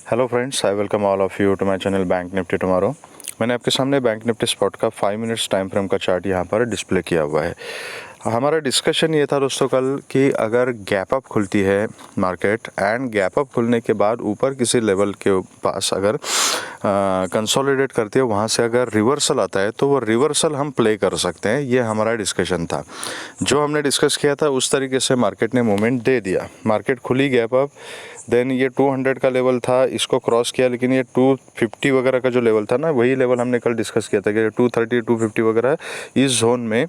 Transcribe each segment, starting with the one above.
Hello friends, I welcome all of you to my channel bank nifty tomorrow. मैंने आपके सामने bank nifty spot का 5 minutes time frame का chart यहाँ पर डिस्प्ले किया हुआ है। हमारा डिस्कशन ये था दोस्तों कल कि अगर गैप अप खुलती है मार्केट एंड गैप अप खुलने के बाद ऊपर किसी लेवल के पास अगर कंसोलिडेट करती है, वहाँ से अगर रिवर्सल आता है तो वो रिवर्सल हम प्ले कर सकते हैं। ये हमारा डिस्कशन था। जो हमने डिस्कस किया था उस तरीके से मार्केट ने मूवमेंट दे दिया। मार्केट खुली गैप अप, देन ये 200 का लेवल था, इसको क्रॉस किया, लेकिन ये 250 वगैरह का जो लेवल था ना, वही लेवल हमने कल डिस्कस किया था कि 230 250 वगैरह इस जोन में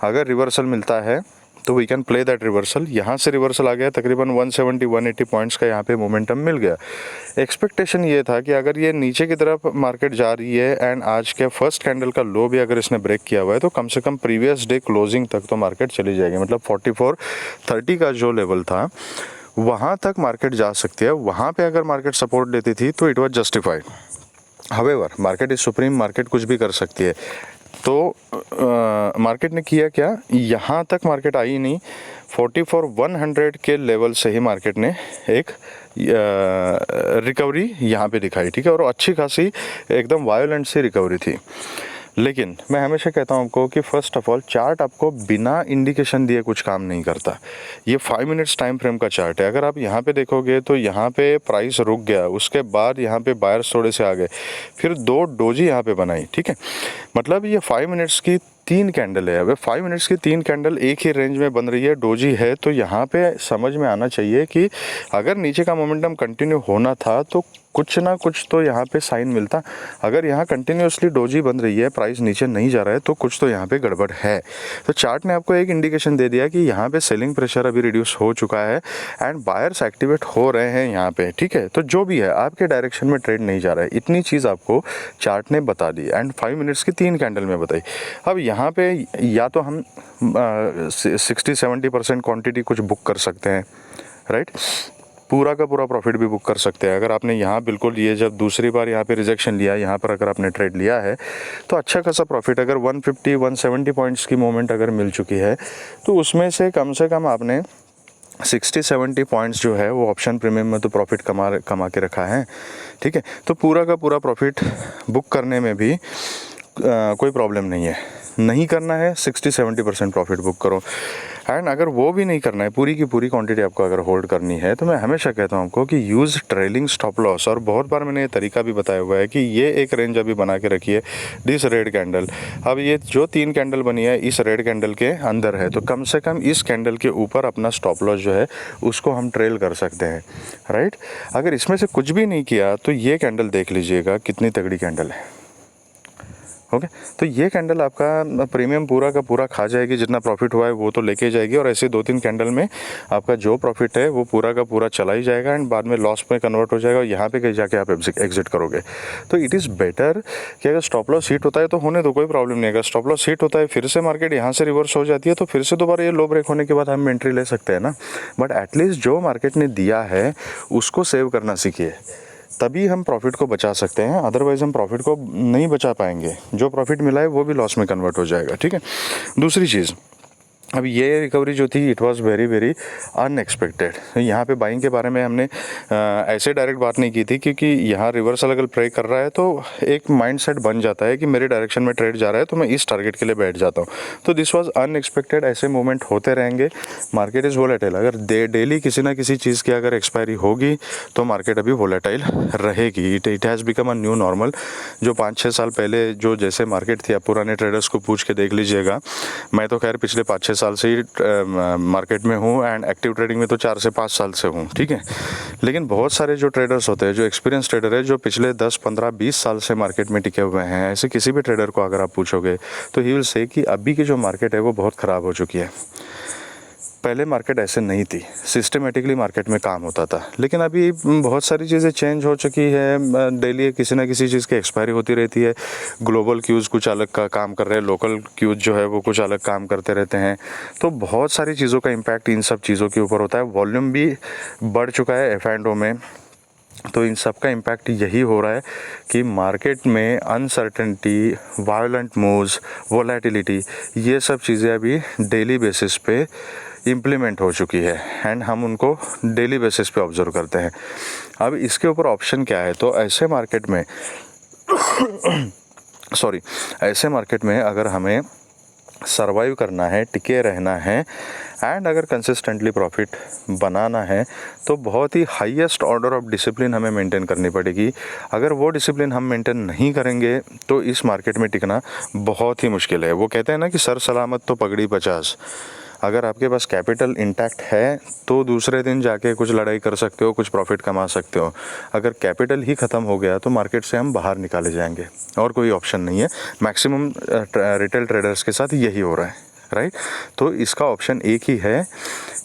अगर रिवर्सल मिलता है तो we can play that reversal. यहाँ से रिवर्सल आ गया, तकरीबन 170 180 पॉइंट्स का यहाँ पे मोमेंटम मिल गया। एक्सपेक्टेशन ये था कि अगर ये नीचे की तरफ मार्केट जा रही है एंड आज के फर्स्ट कैंडल का लो भी अगर इसने ब्रेक किया हुआ है तो कम से कम प्रीवियस डे क्लोजिंग तक तो मार्केट चली जाएगी। मतलब 4430 का जो लेवल था वहाँ तक मार्केट जा सकती है। वहाँ पे अगर मार्केट सपोर्ट लेती थी तो it was justified. However market is supreme, market कुछ भी कर सकती है। तो मार्केट ने किया क्या, यहाँ तक मार्केट आई नहीं, 44,100 के लेवल से ही मार्केट ने एक रिकवरी यहाँ पे दिखाई, ठीक है, और अच्छी खासी एकदम वायोलेंट सी रिकवरी थी। लेकिन मैं हमेशा कहता हूँ आपको कि फर्स्ट ऑफ ऑल चार्ट आपको बिना इंडिकेशन दिए कुछ काम नहीं करता। ये 5 मिनट्स टाइम फ्रेम का चार्ट है। अगर आप यहाँ पे देखोगे तो यहाँ पे प्राइस रुक गया, उसके बाद यहाँ पे बायर्स थोड़े से आ गए, फिर 2 डोजी यहाँ पे बनाई, ठीक है। मतलब ये 5 मिनट्स की 3 कैंडल है। अब 5 मिनट्स की 3 कैंडल एक ही रेंज में बन रही है, डोजी है, तो यहाँ पे समझ में आना चाहिए कि अगर नीचे का मोमेंटम कंटिन्यू होना था तो कुछ ना कुछ तो यहाँ पे साइन मिलता। अगर यहाँ कंटिन्यूसली डोजी बन रही है, प्राइस नीचे नहीं जा रहा है, तो कुछ तो यहाँ पे गड़बड़ है। तो चार्ट ने आपको एक इंडिकेशन दे दिया कि यहाँ पे सेलिंग प्रेशर अभी रिड्यूस हो चुका है एंड बायर्स एक्टिवेट हो रहे हैं यहाँ पे, ठीक है। तो जो भी है आपके डायरेक्शन में ट्रेड नहीं जा रहा है, इतनी चीज़ आपको चार्ट ने बता दी एंड 5 मिनट्स की 3 कैंडल में बताई। अब यहाँ पे या तो हम 60-70% क्वांटिटी कुछ बुक कर सकते हैं, राइट, पूरा का पूरा प्रॉफिट भी बुक कर सकते हैं। अगर आपने यहाँ बिल्कुल ये जब दूसरी बार यहाँ पे रिजेक्शन लिया, यहाँ पर अगर आपने ट्रेड लिया है तो अच्छा खासा प्रॉफिट, अगर 150-170 पॉइंट्स की मूवमेंट अगर मिल चुकी है तो उसमें से कम आपने 60-70 पॉइंट्स जो है वो ऑप्शन प्रीमियम में तो प्रॉफिट कमा के रखा है, ठीक है। तो पूरा का पूरा प्रॉफिट बुक करने में भी कोई प्रॉब्लम नहीं है। नहीं करना है 60-70% प्रॉफिट बुक करो। एंड अगर वो भी नहीं करना है, पूरी की पूरी क्वांटिटी आपको अगर होल्ड करनी है, तो मैं हमेशा कहता हूँ आपको कि यूज़ ट्रेलिंग स्टॉप लॉस। और बहुत बार मैंने ये तरीका भी बताया हुआ है कि ये एक रेंज अभी बना के रखिए, दिस रेड कैंडल। अब ये जो 3 कैंडल बनी है इस रेड कैंडल के अंदर है, तो कम से कम इस कैंडल के ऊपर अपना स्टॉप लॉस जो है उसको हम ट्रेल कर सकते हैं, राइट। अगर इसमें से कुछ भी नहीं किया तो ये कैंडल देख लीजिएगा कितनी तगड़ी कैंडल है, ओके। तो ये कैंडल आपका प्रीमियम पूरा का पूरा खा जाएगी, जितना प्रॉफिट हुआ है वो तो लेके जाएगी, और ऐसे 2-3 कैंडल में आपका जो प्रॉफिट है वो पूरा का पूरा चला ही जाएगा एंड बाद में लॉस में कन्वर्ट हो जाएगा, और यहाँ पे कहीं जाके आप एग्जिट करोगे। तो इट इज़ बेटर कि अगर स्टॉप लॉस हिट होता है तो होने दो, कोई प्रॉब्लम नहीं। अगर स्टॉप लॉस हिट होता है, फिर से मार्केट यहाँ से रिवर्स हो जाती है, तो फिर से दोबारा ये लो ब्रेक होने के बाद हम एंट्री ले सकते हैं ना। बट एटलीस्ट जो मार्केट ने दिया है उसको सेव करना सीखिए, तभी हम प्रॉफिट को बचा सकते हैं। अदरवाइज हम प्रॉफिट को नहीं बचा पाएंगे, जो प्रॉफिट मिला है वो भी लॉस में कन्वर्ट हो जाएगा, ठीक है। दूसरी चीज़, अब ये रिकवरी जो थी it was very very unexpected. यहाँ पे बाइंग के बारे में हमने ऐसे डायरेक्ट बात नहीं की थी, क्योंकि यहाँ रिवर्सल अगर प्ले कर रहा है तो एक माइंडसेट बन जाता है कि मेरे डायरेक्शन में ट्रेड जा रहा है तो मैं इस टारगेट के लिए बैठ जाता हूँ। तो दिस वाज अनएक्सपेक्टेड। ऐसे मूवमेंट होते रहेंगे, मार्केट इज़ वोलेटाइल। अगर डेली किसी ना किसी चीज़ की अगर एक्सपायरी होगी तो मार्केट अभी वोलेटाइल रहेगी। It has become a new normal. जो 5-6 साल पहले जो जैसे मार्केट थी, आप पुराने ट्रेडर्स को पूछ के देख लीजिएगा। मैं तो खैर पिछले 5-6 साल से ही मार्केट में हूँ एंड एक्टिव ट्रेडिंग में तो 4 से 5 साल से हूँ, ठीक है। लेकिन बहुत सारे जो ट्रेडर्स होते हैं, जो एक्सपीरियंस ट्रेडर है, जो पिछले 10-15-20 साल से मार्केट में टिके हुए हैं, ऐसे किसी भी ट्रेडर को अगर आप पूछोगे तो ही विल से कि अभी की जो मार्केट है वो बहुत ख़राब हो चुकी है। पहले मार्केट ऐसे नहीं थी, सिस्टमेटिकली मार्केट में काम होता था। लेकिन अभी बहुत सारी चीज़ें चेंज हो चुकी है। डेली किसी ना किसी चीज़ की एक्सपायरी होती रहती है। ग्लोबल क्यूज़ कुछ अलग का काम कर रहे हैं, लोकल क्यूज़ जो है वो कुछ अलग काम करते रहते हैं। तो बहुत सारी चीज़ों का इम्पैक्ट इन सब चीज़ों के ऊपर होता है। वॉल्यूम भी बढ़ चुका है F&O में, तो इन सब का इम्पैक्ट यही हो रहा है कि मार्केट में अनसर्टेनिटी, वायलेंट मूव्स, वोलेटिलिटी, ये सब चीज़ें अभी डेली बेसिस पे इम्प्लीमेंट हो चुकी है एंड हम उनको डेली बेसिस पे ऑब्जर्व करते हैं। अब इसके ऊपर ऑप्शन क्या है, तो ऐसे मार्केट में ऐसे मार्केट में अगर हमें सरवाइव करना है, टिके रहना है एंड अगर कंसिस्टेंटली प्रॉफिट बनाना है तो बहुत ही हाईएस्ट ऑर्डर ऑफ डिसिप्लिन हमें मेंटेन करनी पड़ेगी। अगर वो डिसिप्लिन हम मेंटेन नहीं करेंगे तो इस मार्केट में टिकना बहुत ही मुश्किल है। वो कहते हैं ना कि सर सलामत तो पगड़ी 50। अगर आपके पास कैपिटल इंटैक्ट है तो दूसरे दिन जाके कुछ लड़ाई कर सकते हो, कुछ प्रॉफिट कमा सकते हो। अगर कैपिटल ही ख़त्म हो गया तो मार्केट से हम बाहर निकाले जाएंगे और कोई ऑप्शन नहीं है। मैक्सिमम रिटेल ट्रेडर्स के साथ यही हो रहा है, राइट। तो इसका ऑप्शन एक ही है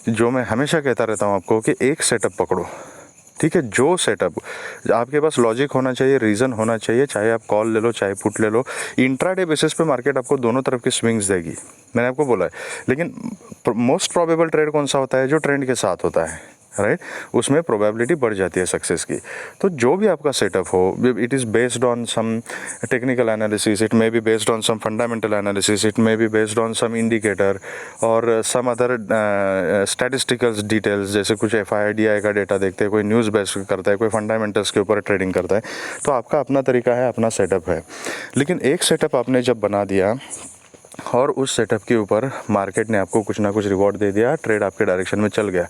जो मैं हमेशा कहता रहता हूँ आपको कि एक सेटअप पकड़ो, ठीक है। जो सेटअप आपके पास लॉजिक होना चाहिए, रीज़न होना चाहिए, चाहे आप कॉल ले लो चाहे पुट ले लो। इंट्राडे बेसिस पे मार्केट आपको दोनों तरफ की स्विंग्स देगी, मैंने आपको बोला है। लेकिन मोस्ट प्रोबेबल ट्रेड कौन सा होता है, जो ट्रेंड के साथ होता है, राइट। उसमें प्रोबेबिलिटी बढ़ जाती है सक्सेस की। तो जो भी आपका सेटअप हो, it is based on some technical analysis, it may be based on some fundamental analysis, it may be based on some indicator और सम अदर स्टैटिस्टिकल डिटेल्स, जैसे कुछ FIDI का डेटा देखते हैं, कोई न्यूज़ बेस्ड करता है, कोई फंडामेंटल्स के ऊपर ट्रेडिंग करता है। तो आपका अपना तरीका है, अपना सेटअप है। लेकिन एक सेटअप आपने जब बना दिया और उस सेटअप के ऊपर मार्केट ने आपको कुछ ना कुछ रिवॉर्ड दे दिया, ट्रेड आपके डायरेक्शन में चल गया,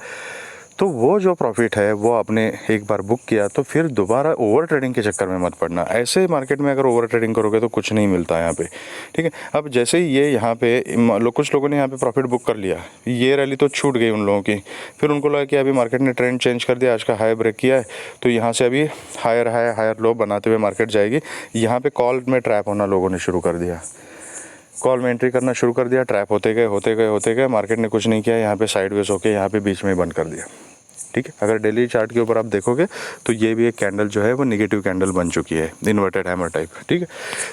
तो वो जो प्रॉफिट है वो आपने एक बार बुक किया तो फिर दोबारा ओवर ट्रेडिंग के चक्कर में मत पड़ना। ऐसे मार्केट में अगर ओवर ट्रेडिंग करोगे तो कुछ नहीं मिलता यहाँ पे, ठीक है। अब जैसे ही ये यहाँ पे कुछ लोगों ने यहाँ पे प्रॉफिट बुक कर लिया, ये रैली तो छूट गई उन लोगों की। फिर उनको लगा कि अभी मार्केट ने ट्रेंड चेंज कर दिया, आज का हाई ब्रेक किया है, तो यहाँ से अभी हायर हाई हायर लो बनाते हुए मार्केट जाएगी। यहाँ पे कॉल में ट्रैप होना लोगों ने शुरू कर दिया, कॉल में एंट्री करना शुरू कर दिया, ट्रैप होते गए, मार्केट ने कुछ नहीं किया, यहाँ पे साइडवेज होके यहाँ पे बीच में ही बंद कर दिया, ठीक है। अगर डेली चार्ट के ऊपर आप देखोगे तो ये भी एक कैंडल जो है वो नेगेटिव कैंडल बन चुकी है, इन्वर्टेड हैमर टाइप, ठीक है।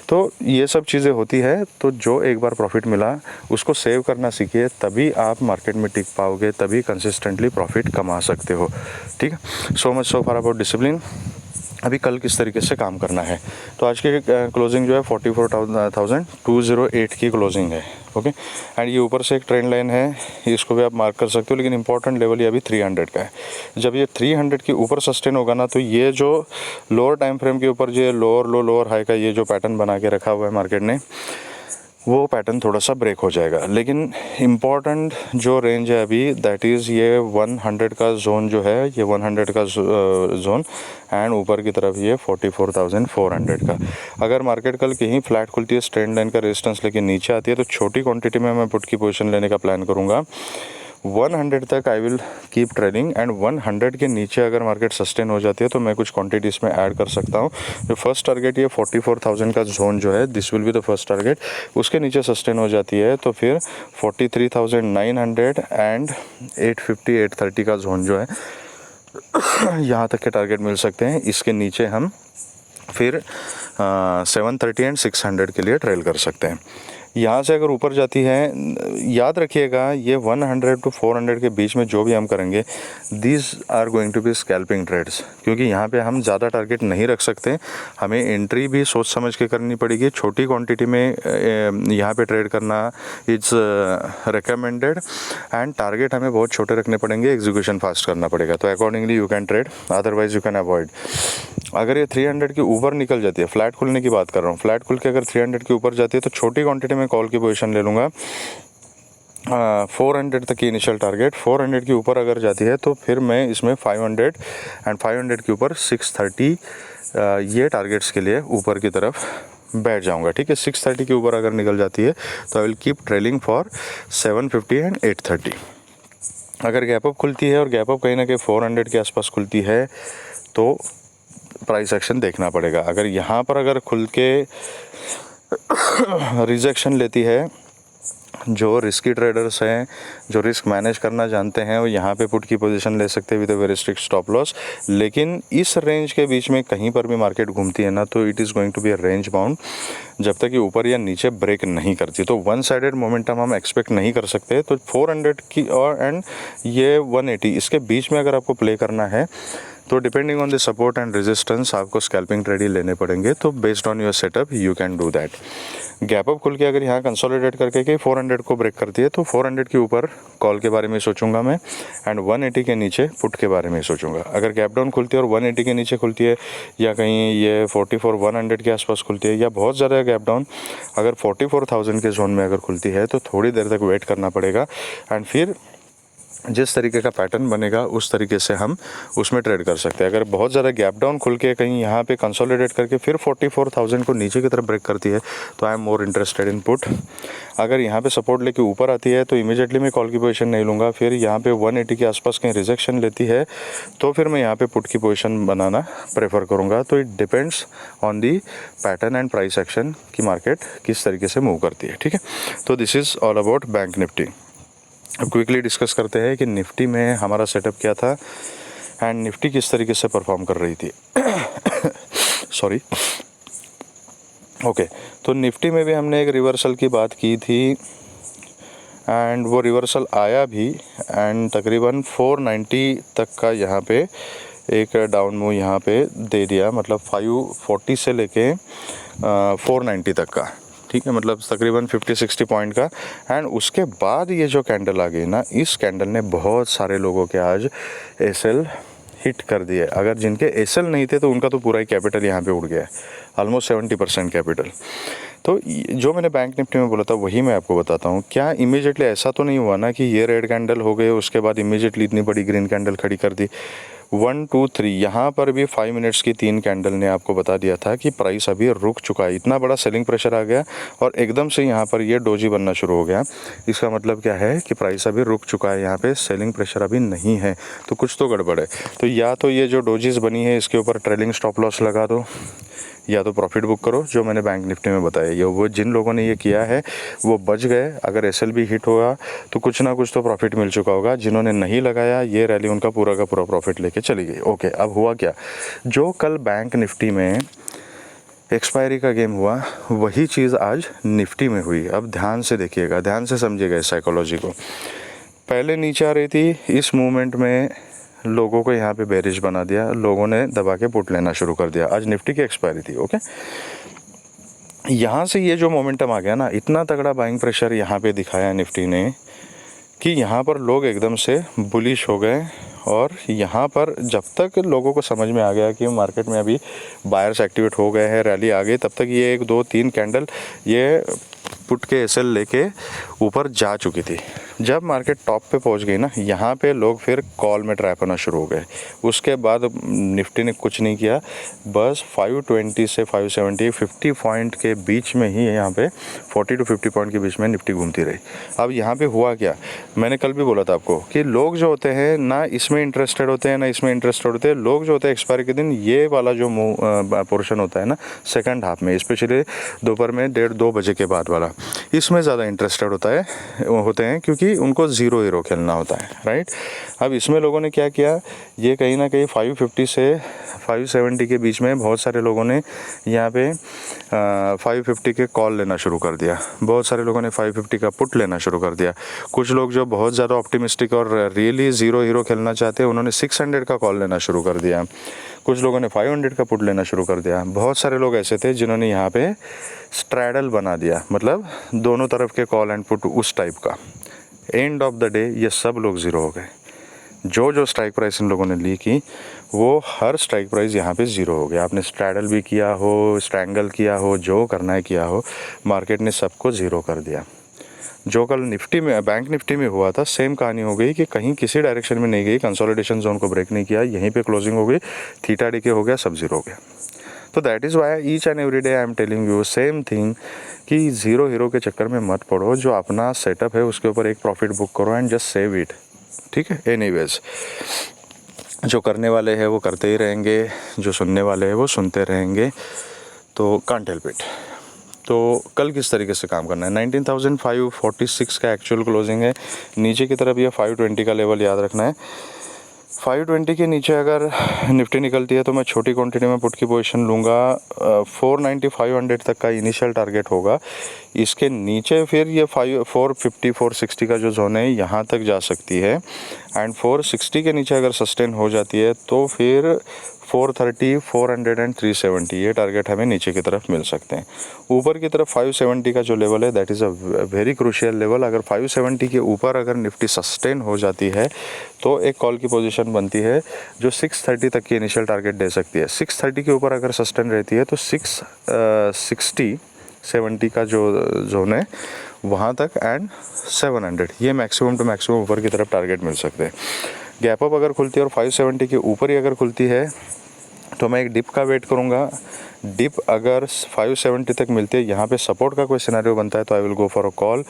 तो ये सब चीज़ें होती है। तो जो एक बार प्रॉफिट मिला उसको सेव करना सीखिए, तभी आप मार्केट में टिक पाओगे, तभी कंसिस्टेंटली प्रॉफिट कमा सकते हो, ठीक है। So much so far about discipline. अभी कल किस तरीके से काम करना है, तो आज की क्लोजिंग जो है 44,208 की क्लोजिंग है, ओके। एंड ये ऊपर से एक ट्रेंड लाइन है, इसको भी आप मार्क कर सकते हो, लेकिन इंपॉर्टेंट लेवल ये अभी 300 का है। जब ये 300 के ऊपर सस्टेन होगा ना, तो ये जो लोअर टाइम फ्रेम के ऊपर जो लोअर लो लोअर हाई का ये जो पैटर्न बना के रखा हुआ है मार्केट ने, वो पैटर्न थोड़ा सा ब्रेक हो जाएगा। लेकिन इम्पॉर्टेंट जो रेंज है अभी, दैट इज़ ये 100 का जोन जो है, ये 100 का जोन एंड ऊपर की तरफ ये 44,400 का। अगर मार्केट कल कहीं फ्लैट खुलती है, स्ट्रेंड लाइन का रेजिस्टेंस लेके नीचे आती है, तो छोटी क्वांटिटी में मैं पुट की पोजीशन लेने का प्लान करूँगा। 100 तक I will keep trading and 100 के नीचे अगर मार्केट सस्टेन हो जाती है तो मैं कुछ क्वांटिटीज़ में ऐड कर सकता हूँ। जो फर्स्ट टारगेट ये 44,000 का जोन जो है, this will be the first target. उसके नीचे सस्टेन हो जाती है तो फिर 43,900 एंड 850 830 का जोन जो है यहाँ तक के टारगेट मिल सकते हैं। इसके नीचे हम फिर 730 एंड 600 के लिए ट्रेल कर सकते हैं। यहाँ से अगर ऊपर जाती है, याद रखिएगा ये 100 to 400 के बीच में जो भी हम करेंगे, these are going to be scalping trades, क्योंकि यहाँ पे हम ज़्यादा टारगेट नहीं रख सकते। हमें एंट्री भी सोच समझ के करनी पड़ेगी। छोटी क्वांटिटी में यहाँ पे ट्रेड करना इट्स रिकमेंडेड एंड टारगेट हमें बहुत छोटे रखने पड़ेंगे, एग्जीक्यूशन फास्ट करना पड़ेगा। तो accordingly you can trade, otherwise you can avoid. अगर ये 300 के ऊपर निकल जाती है, फ्लैट खुलने की बात कर रहा हूँ, फ्लैट खुल के अगर 300 के ऊपर जाती है तो छोटी क्वांटिटी में कॉल की पोजीशन ले लूँगा। 400 तक की इनिशियल टारगेट, 400 के ऊपर अगर जाती है तो फिर मैं इसमें 500 एंड 500 के ऊपर 630 ये टारगेट्स के लिए ऊपर की तरफ बैठ जाऊंगा, ठीक है। 630 के ऊपर अगर निकल जाती है तो I will keep trailing for 750 and 830। अगर गैप अप खुलती है और गैप अप कहीं ना कहीं 400 के आसपास खुलती है तो प्राइस एक्शन देखना पड़ेगा। अगर यहाँ पर अगर खुल के रिजेक्शन लेती है, जो रिस्की ट्रेडर्स हैं, जो रिस्क मैनेज करना जानते हैं, वो यहाँ पे पुट की पोजीशन ले सकते हैं with a very strict stop loss. लेकिन इस रेंज के बीच में कहीं पर भी मार्केट घूमती है ना, तो it is going to be a range bound जब तक ये ऊपर या नीचे ब्रेक नहीं करती। तो वन साइडेड मोमेंटम हम एक्सपेक्ट नहीं कर सकते। तो 400 की और एंड ये 180 इसके बीच में अगर आपको प्ले करना है तो depending on the support and resistance आपको स्कैल्पिंग ट्रेड ही लेने पड़ेंगे। तो based on your setup you can do that. Gap up खुल के अगर यहाँ कंसोलिडेट करके कि 400 को ब्रेक करती है तो 400 के ऊपर कॉल के बारे में सोचूंगा मैं, एंड 180 के नीचे पुट के बारे में सोचूंगा। अगर गैप डाउन खुलती है और 180 के नीचे खुलती है, या कहीं ये 44,100 के आसपास खुलती है, या बहुत ज़्यादा गैप डाउन अगर 44,000 के जोन में अगर खुलती है, तो थोड़ी देर तक वेट करना पड़ेगा, एंड फिर जिस तरीके का पैटर्न बनेगा उस तरीके से हम उसमें ट्रेड कर सकते हैं। अगर बहुत ज़्यादा गैप डाउन खुल के कहीं यहाँ पे कंसोलिडेट करके फिर 44,000 को नीचे की तरफ ब्रेक करती है, तो I am more interested in put. अगर यहाँ पे सपोर्ट लेके ऊपर आती है तो इमीडिएटली मैं कॉल की पोजीशन नहीं लूँगा। फिर यहाँ पे 180 के आसपास कहीं रिजेक्शन लेती है तो फिर मैं यहाँ पे पुट की पोजीशन बनाना प्रेफर करूँगा। तो it depends on the pattern and price action की मार्केट किस तरीके से मूव करती है, ठीक है। तो this is all about bank Nifty. अब क्विकली डिस्कस करते हैं कि निफ्टी में हमारा सेटअप क्या था एंड निफ्टी किस तरीके से परफॉर्म कर रही थी। सॉरी। ओके, तो निफ्टी में भी हमने एक रिवर्सल की बात की थी एंड वो रिवर्सल आया भी, एंड तकरीबन 490 तक का यहाँ पे एक डाउन मूव यहाँ पे दे दिया, मतलब 540 से लेके 490 तक का, ठीक है, मतलब तकरीबन 50-60 पॉइंट का। एंड उसके बाद ये जो कैंडल आ गई ना, इस कैंडल ने बहुत सारे लोगों के आज एसएल हिट कर दिए। अगर जिनके एसएल नहीं थे तो उनका तो पूरा ही कैपिटल यहाँ पे उड़ गया है, ऑलमोस्ट 70% कैपिटल। तो जो मैंने बैंक निफ्टी में बोला था वही मैं आपको बताता हूँ। क्या इमीडिएटली ऐसा तो नहीं हुआ ना कि ये रेड कैंडल हो गए उसके बाद इमीडिएटली इतनी बड़ी ग्रीन कैंडल खड़ी कर दी। 1 2 3 यहाँ पर भी 5 मिनट्स की 3 कैंडल ने आपको बता दिया था कि प्राइस अभी रुक चुका है। इतना बड़ा सेलिंग प्रेशर आ गया और एकदम से यहाँ पर ये डोजी बनना शुरू हो गया। इसका मतलब क्या है कि प्राइस अभी रुक चुका है, यहाँ पे सेलिंग प्रेशर अभी नहीं है, तो कुछ तो गड़बड़ है। तो या तो ये जो डोजीज बनी है इसके ऊपर ट्रेलिंग स्टॉप लॉस लगा दो, या तो प्रॉफिट बुक करो, जो मैंने बैंक निफ्टी में बताया। ये वो जिन लोगों ने ये किया है वो बच गए। अगर एसएल भी हिट होगा तो कुछ ना कुछ तो प्रॉफिट मिल चुका होगा। जिन्होंने नहीं लगाया ये रैली उनका पूरा का पूरा प्रॉफिट लेके चली गई। ओके, अब हुआ क्या, जो कल बैंक निफ्टी में एक्सपायरी का गेम हुआ वही चीज़ आज निफ्टी में हुई। अब ध्यान से देखिएगा, ध्यान से समझिएगा इस साइकोलॉजी को। पहले नीचे आ रही थी, इस मूवमेंट में लोगों को यहाँ पे बेरिश बना दिया, लोगों ने दबा के पुट लेना शुरू कर दिया। आज निफ्टी की एक्सपायरी थी। ओके, यहाँ से ये जो मोमेंटम आ गया ना, इतना तगड़ा बाइंग प्रेशर यहाँ पे दिखाया निफ्टी ने कि यहाँ पर लोग एकदम से बुलिश हो गए। और यहाँ पर जब तक लोगों को समझ में आ गया कि मार्केट में अभी बायर्स एक्टिवेट हो गए हैं, रैली आ गई, तब तक ये 1 2 3 कैंडल ये पुट के एसएल लेके ऊपर जा चुकी थी। जब मार्केट टॉप पे पहुंच गई ना, यहाँ पे लोग फिर कॉल में ट्रैप होना शुरू हो गए। उसके बाद निफ्टी ने कुछ नहीं किया, बस 520 से 570 50 पॉइंट के बीच में ही यहाँ पे 40 to 50 पॉइंट के बीच में निफ्टी घूमती रही। अब यहाँ पे हुआ क्या, मैंने कल भी बोला था आपको कि लोग जो होते हैं ना इसमें इंटरेस्टेड होते हैं ना इसमें इंटरेस्टेड होते हैं। लोग जो होते हैं एक्सपायरी के दिन ये वाला जो पोर्शन होता है ना सेकंड हाफ में, स्पेशली दोपहर में 1:30-2 बजे के बाद वाला, इसमें ज़्यादा इंटरेस्टेड होते हैं क्योंकि उनको ज़ीरो हीरो खेलना होता है, राइट। अब इसमें लोगों ने क्या किया, ये कहीं ना कहीं 550 से 570 के बीच में बहुत सारे लोगों ने यहाँ पे 550 के कॉल लेना शुरू कर दिया। बहुत सारे लोगों ने 550 का पुट लेना शुरू कर दिया। कुछ लोग जो बहुत ज़्यादा ऑप्टिमिस्टिक और रियली ज़ीरो हीरो खेलना चाहते हैं उन्होंने 600 का कॉल लेना शुरू कर दिया। कुछ लोगों ने 500 का पुट लेना शुरू कर दिया। बहुत सारे लोग ऐसे थे जिन्होंने यहाँ पे स्ट्रैडल बना दिया, मतलब दोनों तरफ के कॉल एंड पुट उस टाइप का। एंड ऑफ द डे ये सब लोग ज़ीरो हो गए। जो स्ट्राइक प्राइस इन लोगों ने ली की वो हर स्ट्राइक प्राइस यहाँ पे ज़ीरो हो गया। आपने स्ट्रैडल भी किया हो, स्ट्रैंगल किया हो, जो करना है किया हो, मार्केट ने सबको ज़ीरो कर दिया। जो कल निफ्टी में बैंक निफ्टी में हुआ था सेम कहानी हो गई कि कहीं किसी डायरेक्शन में नहीं गई, कंसोलिडेशन जोन को ब्रेक नहीं किया, यहीं पे क्लोजिंग हो गई, थीटा डी के हो गया, सब ज़ीरो हो गया। तो that is why each and every day I am telling you same thing कि ज़ीरो हीरो के चक्कर में मत पड़ो। जो अपना सेटअप है उसके ऊपर एक प्रॉफिट बुक करो एंड जस्ट सेव इट, ठीक है। एनीवेज, जो करने वाले हैं वो करते ही रहेंगे, जो सुनने वाले हैं वो सुनते रहेंगे, तो कांट हेल्प इट। तो कल किस तरीके से काम करना है, 19,546 का एक्चुअल क्लोजिंग है। नीचे की तरफ ये 520 का लेवल याद रखना है। 520 के नीचे अगर निफ्टी निकलती है तो मैं छोटी क्वांटिटी में पुट की पोजीशन लूँगा। 490-500 तक का इनिशियल टारगेट होगा। इसके नीचे फिर ये 450-460 का जो जोन है यहाँ तक जा सकती है, एंड 460 के नीचे अगर सस्टेन हो जाती है तो फिर 430, 400 एंड 370 ये टारगेट हमें नीचे की तरफ मिल सकते हैं। ऊपर की तरफ 570 का जो लेवल है that is a very crucial level. अगर 570 के ऊपर अगर निफ्टी सस्टेन हो जाती है तो एक कॉल की पोजीशन बनती है जो 630 तक की इनिशियल टारगेट दे सकती है। 630 के ऊपर अगर सस्टेन रहती है तो 660 70 का जो जोन है वहाँ तक एंड 700 ये मैक्सिमम टू मैक्सिमम ऊपर की तरफ टारगेट मिल सकते हैं। गैप अप अगर खुलती है और 570 के ऊपर ही अगर खुलती है तो मैं एक डिप का वेट करूँगा। डिप अगर 570 तक मिलती है, यहाँ पे सपोर्ट का कोई सिनेरियो बनता है तो I will go for a call.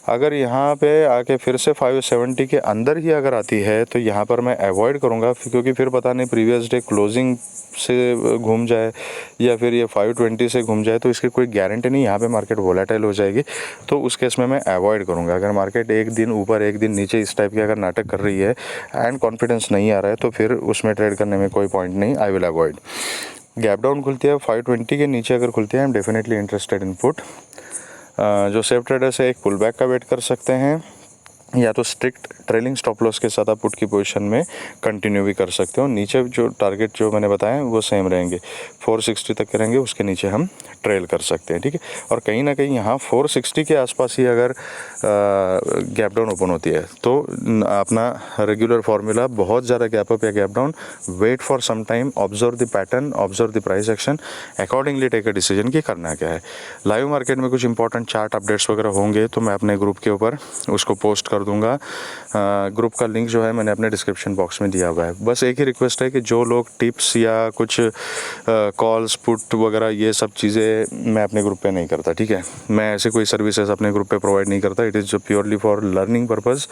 अगर यहाँ पे आके फिर से 570 के अंदर ही अगर आती है तो यहाँ पर मैं अवॉइड करूँगा, क्योंकि फिर पता नहीं प्रीवियस डे क्लोजिंग से घूम जाए या फिर ये 520 से घूम जाए तो इसकी कोई गारंटी नहीं, यहाँ पे मार्केट वोलेटाइल हो जाएगी। तो उस केस में मैं अवॉइड करूँगा। अगर मार्केट एक दिन ऊपर एक दिन नीचे इस टाइप की अगर नाटक कर रही है एंड कॉन्फिडेंस नहीं आ रहा है तो फिर उसमें ट्रेड करने में कोई पॉइंट नहीं, I will avoid. Gap down खुलती है 520 के नीचे अगर खुलती है I am definitely interested in put. जो सेफ ट्रेडर्स है एक पुल बैक का वेट कर सकते हैं या तो स्ट्रिक्ट ट्रेलिंग स्टॉप लॉस के साथ आप पुट की पोजीशन में कंटिन्यू भी कर सकते हो। नीचे जो टारगेट जो मैंने बताया वो सेम रहेंगे, 460 तक के रहेंगे, उसके नीचे हम ट्रेल कर सकते हैं, ठीक है। और कहीं ना कहीं यहाँ 460 के आसपास ही अगर गैप डाउन ओपन होती है तो अपना रेगुलर फार्मूला, बहुत ज़्यादा गैप अप या gap down, wait for some time, observe the pattern, observe the price action, accordingly take a decision कि करना क्या है। लाइव मार्केट में कुछ इंपॉर्टेंट चार्ट अपडेट्स वगैरह होंगे तो मैं अपने ग्रुप के ऊपर उसको पोस्ट कर दूंगा। ग्रुप का लिंक जो है मैंने अपने डिस्क्रिप्शन बॉक्स में दिया हुआ है। बस एक ही रिक्वेस्ट है कि जो लोग टिप्स या कुछ कॉल्स पुट वगैरह ये सब चीज़ें मैं अपने ग्रुप पे नहीं करता, ठीक है। मैं ऐसे कोई सर्विसेज अपने ग्रुप पे प्रोवाइड नहीं करता, it is purely for learning purpose.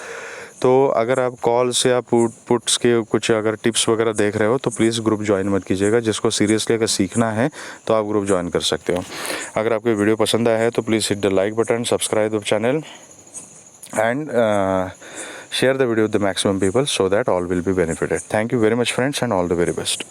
तो अगर आप कॉल्स या पुट्स के कुछ अगर टिप्स वगैरह देख रहे हो तो प्लीज़ ग्रुप ज्वाइन मत कीजिएगा। जिसको सीरियसली अगर सीखना है तो आप ग्रुप ज्वाइन कर सकते हो। अगर आपको वीडियो पसंद आया है तो please hit the like button, subscribe the channel and share the video with the maximum people so that all will be benefited. Thank you very much friends and all the very best.